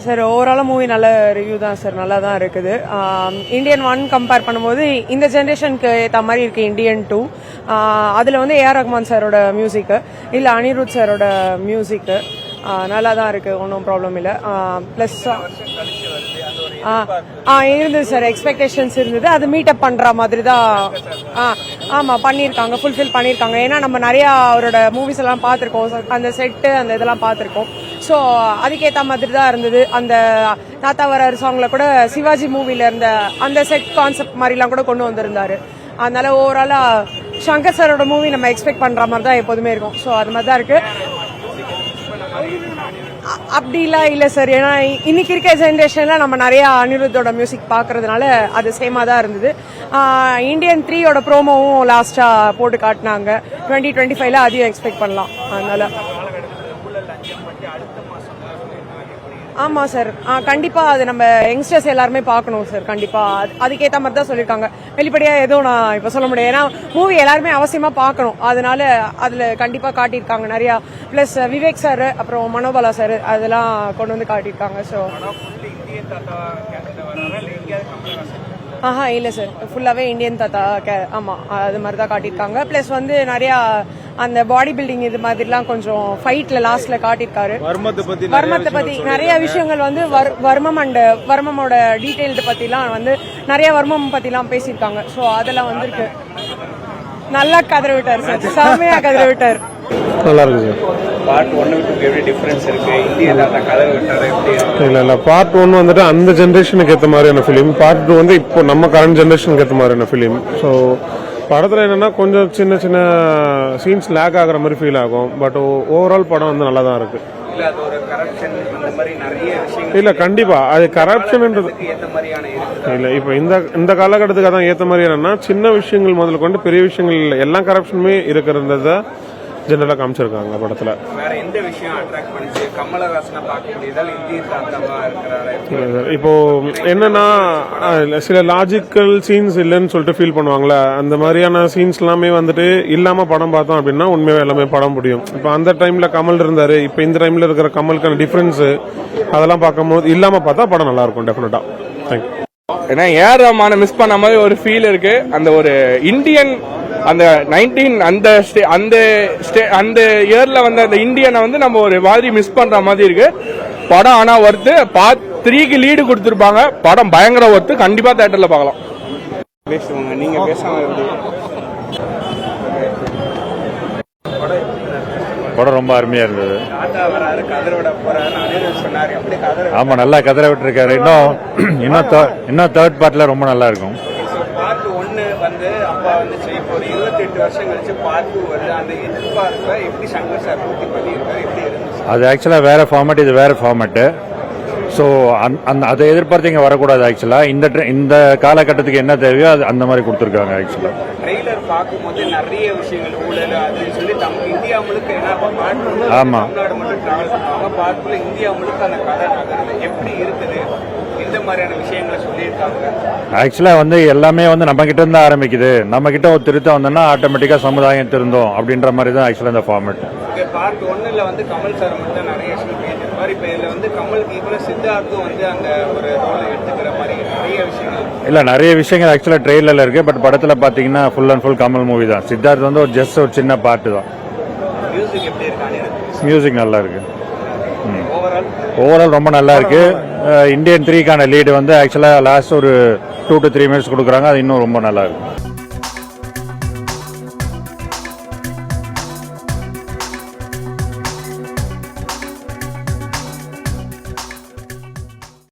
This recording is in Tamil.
சார் ஓவராலாக மூவி நல்ல ரிவ்யூ தான் சார், நல்லா தான் இருக்குது. இந்தியன் 1 கம்பேர் பண்ணும்போது இந்த ஜென்ரேஷனுக்கு ஏற்ற மாதிரி இருக்குது இந்தியன் 2. அதில் வந்து ஏஆர் ரஹ்மான் சாரோட மியூசிக்கு இல்லை அனிருத் சாரோட மியூசிக்கு நல்லா தான் இருக்குது, ஒன்றும் ப்ராப்ளம் இல்லை. ப்ளஸ் இருந்தது சார், எக்ஸ்பெக்டேஷன்ஸ் இருந்தது, அது மீட்டப் பண்ணுற மாதிரி தான். ஆமாம் பண்ணியிருக்காங்க, ஃபுல்ஃபில் பண்ணியிருக்காங்க. ஏன்னா நம்ம நிறையா அவரோட மூவிஸ் எல்லாம் பார்த்துருக்கோம், அந்த செட்டு அந்த இதெல்லாம் பார்த்துருக்கோம். ஸோ அதுக்கேற்ற மாதிரி தான் இருந்தது. அந்த தாத்தா வராரு சாங்கில் கூட சிவாஜி மூவியில் இருந்த அந்த செட் கான்செப்ட் மாதிரிலாம் கூட கொண்டு வந்திருந்தாரு. அதனால ஓவராலாக சங்கர் சாரோட மூவி நம்ம எக்ஸ்பெக்ட் பண்ணுற மாதிரி தான் எப்போதுமே இருக்கும். ஸோ அது மாதிரி தான் இருக்குது. அப்படிலாம் இல்லை சார், ஏன்னா இன்னைக்கு இருக்க ஜென்ரேஷனில் நம்ம நிறையா அனிருத்தோட மியூசிக் பார்க்கறதுனால அது சேமாக தான் இருந்தது. இந்தியன் 3யோட ப்ரோமோவும் லாஸ்ட்டாக போட்டு காட்டினாங்க. 2025 அதையும் எக்ஸ்பெக்ட் பண்ணலாம். அதனால ஆமாம் சார், கண்டிப்பாக அது நம்ம யங்ஸ்டர்ஸ் எல்லாருமே பார்க்கணும் சார். கண்டிப்பாக அதுக்கேற்ற மாதிரி தான் சொல்லியிருக்காங்க. வெளிப்படையாக எதுவும் நான் இப்போ சொல்ல முடியாது, ஏன்னா மூவி எல்லாருமே அவசியமாக பார்க்கணும். அதனால அதில் கண்டிப்பாக காட்டியிருக்காங்க நிறையா. ப்ளஸ் விவேக் சார் அப்புறம் மனோபாலா சார் அதெல்லாம் கொண்டு வந்து காட்டியிருக்காங்க. ஸோ இல்லை சார், ஃபுல்லாகவே இந்தியன் தாத்தா ஆமாம் அது மாதிரி தான் காட்டியிருக்காங்க. ப்ளஸ் வந்து நிறையா அந்த பாடி பில்டிங் இது மாதிரிலாம் கொஞ்சம் ஃபைட்டில் லாஸ்ட்டில் காட்டியிருக்காரு. வர்மத்தை பற்றி நிறைய விஷயங்கள் வந்து வர்மம் அண்ட் வர்மமோட டீட்டெயில்டு பற்றிலாம் வந்து நிறைய வர்மம் பற்றிலாம் பேசியிருக்காங்க. ஸோ அதெல்லாம் வந்துருக்கு, நல்லா கதற விட்டார் சார், செம்மையாக கதற விட்டார். நல்லா இருக்கு சார். பார்ட் 1 எப்படி டிஃபரன்ஸ் இருக்கு? இந்திய தாத்தா கதற விட்டாரு எப்படி? இல்ல பார்ட் 1 வந்துட்டு அந்த ஜென்ரேஷனுக்கு ஏற்ற மாதிரியான ஃபிலிம். பார்ட் 2 வந்து இப்போ நம்ம கரண்ட் ஜென்ரேஷனுக்கு ஏற்ற மாதிரியான ஃபிலிம். ஸோ படத்தில் என்னன்னா கொஞ்சம் சின்ன சின்ன சீன்ஸ் லேக் ஆகிற மாதிரி ஃபீல் ஆகும். பட் ஓவரால் படம் வந்து நல்லா தான் இருக்கு. இல்ல கண்டிப்பா அது கரப்ஷன்ன்றது இல்ல. இப்போ இந்த காலகட்டத்துக்கு அதான் ஏற்ற மாதிரி என்னன்னா சின்ன விஷயங்கள் முதல்ல கொண்டு பெரிய விஷயங்கள் இல்லை, எல்லா கரப்ஷனுமே இருக்கிறத ஜெனரலா காமிச்சிருக்காங்க படத்துல. வேற எந்த விஷயம் அட்ராக்ட் பண்ணுச்சு? கமலஹாசனை பார்க்க முடியுதா? இந்திய தாத்தாவா இருக்கிறாரு. இப்போ என்னன்னா சில லாஜிக்கல் சீன்ஸ் இல்லைன்னு சொல்லிட்டு ஃபீல் பண்ணுவாங்களே, அந்த மாதிரியான சீன்ஸ் எல்லாமே வந்துட்டு இல்லாம படம் பார்த்தோம் அப்படின்னா உண்மையாக எல்லாமே படம் முடியும். இப்போ அந்த டைம்ல கமல் இருந்தாரு, இப்போ இந்த டைம்ல இருக்கிற கமலுக்கான டிஃபரன்ஸ் அதெல்லாம் பார்க்கும்போது இல்லாம பார்த்தா படம் நல்லா இருக்கும் டெஃபினட்டா. தேங்க்யூ. ஏன்னா ஏஆர் ரஹ்மானை மிஸ் பண்ண மாதிரி ஒரு ஃபீல் இருக்கு. அந்த ஒரு இந்தியன் அந்த 19 அந்த இயர்ல வந்து அந்த இந்தியனை வந்து நம்ம ஒரு மாதிரி மிஸ் பண்ற மாதிரி இருக்கு படம். ஆனா ஒர்த்து பார்ட் 3க்கு லீடு கொடுத்துருப்பாங்க. படம் பயங்கர ஒர்த்து, கண்டிப்பா தியேட்டர்ல பார்க்கலாம். பேசுவாங்க, நீங்க பேசாம படம் ரொம்ப அருமையா இருந்தது. தாத்தா வராரு கதற விட போறாரு சொன்னாரு. அப்படி கதற ஆமா நல்லா கதற விட்டுருக்காரு. இன்னும் தேர்ட் பார்ட்ல ரொம்ப நல்லா இருக்கும். பார்ட் 1 வந்து அப்பா வந்து செய்ய போற 28 வருஷம் கழிச்சு பார்ட் 2 வருது. அந்த எதிர்பார்ப்பை எப்படி சங்கர் சார் பூர்த்தி பண்ணியிருக்காரு? எப்படி இருந்துச்சு? அது ஆக்சுவலா வேற ஃபார்மேட், இது வேற ஃபார்மேட்டு. ஸோ அதை எதிர்பார்த்து இங்கே வரக்கூடாது. ஆக்சுவலாக இந்த காலகட்டத்துக்கு என்ன தேவையோ அது அந்த மாதிரி கொடுத்துருக்காங்க. ஆக்சுவலாக ட்ரெய்லர் பார்க்கும்போது நிறைய விஷயங்கள் ஊழல் அது சொல்லி இந்தியா முழுக்க என்ன ஆமாம் தமிழ்நாடு மட்டும் டிராவல் பண்ணுவாங்க. பார்க்குள்ள இந்தியா முழுக்க அந்த கதை நகருது எப்படி இருக்குது? இந்த மாதிரியான விஷயங்களை சொல்லியிருக்காங்க. ஆக்சுவலாக வந்து எல்லாமே வந்து நம்ம கிட்ட இருந்து ஆரம்பிக்குது. நம்ம கிட்ட ஒரு திருத்தம் வந்தோம்னா ஆட்டோமேட்டிக்காக சமுதாயம் திருந்தோம் அப்படின்ற மாதிரி தான் ஆக்சுவலாக இந்த ஃபார்மேட். பார்ட் 1ல வந்து கமல் சார் மட்டும் நிறைய மாதிரி, இப்போ இதில் வந்து கமலுக்கு இப்போ சித்தார்த்தும் வந்து அந்த ஒரு ரோலை எடுத்துக்கிற மாதிரி நிறைய விஷயங்கள் இல்லை, நிறைய விஷயங்கள் ஆக்சுவலாக ட்ரெயிலரில் இருக்குது. பட் படத்தில் பார்த்தீங்கன்னா full and full Kamal movie தான். சித்தார்த் வந்து ஒரு சின்ன பார்ட்டு தான். மியூசிக் எப்படி இருக்கானு? மியூசிக் நல்லா இருக்கு. ஓவரால் ரொம்ப நல்லா இருக்கு. இந்தியன் 3க்கான லீடு வந்து ஆக்சுவலாக லாஸ்ட் ஒரு 2 to 3 மினிட்ஸ் கொடுக்குறாங்க. அது இன்னும் ரொம்ப நல்லா இருக்கு.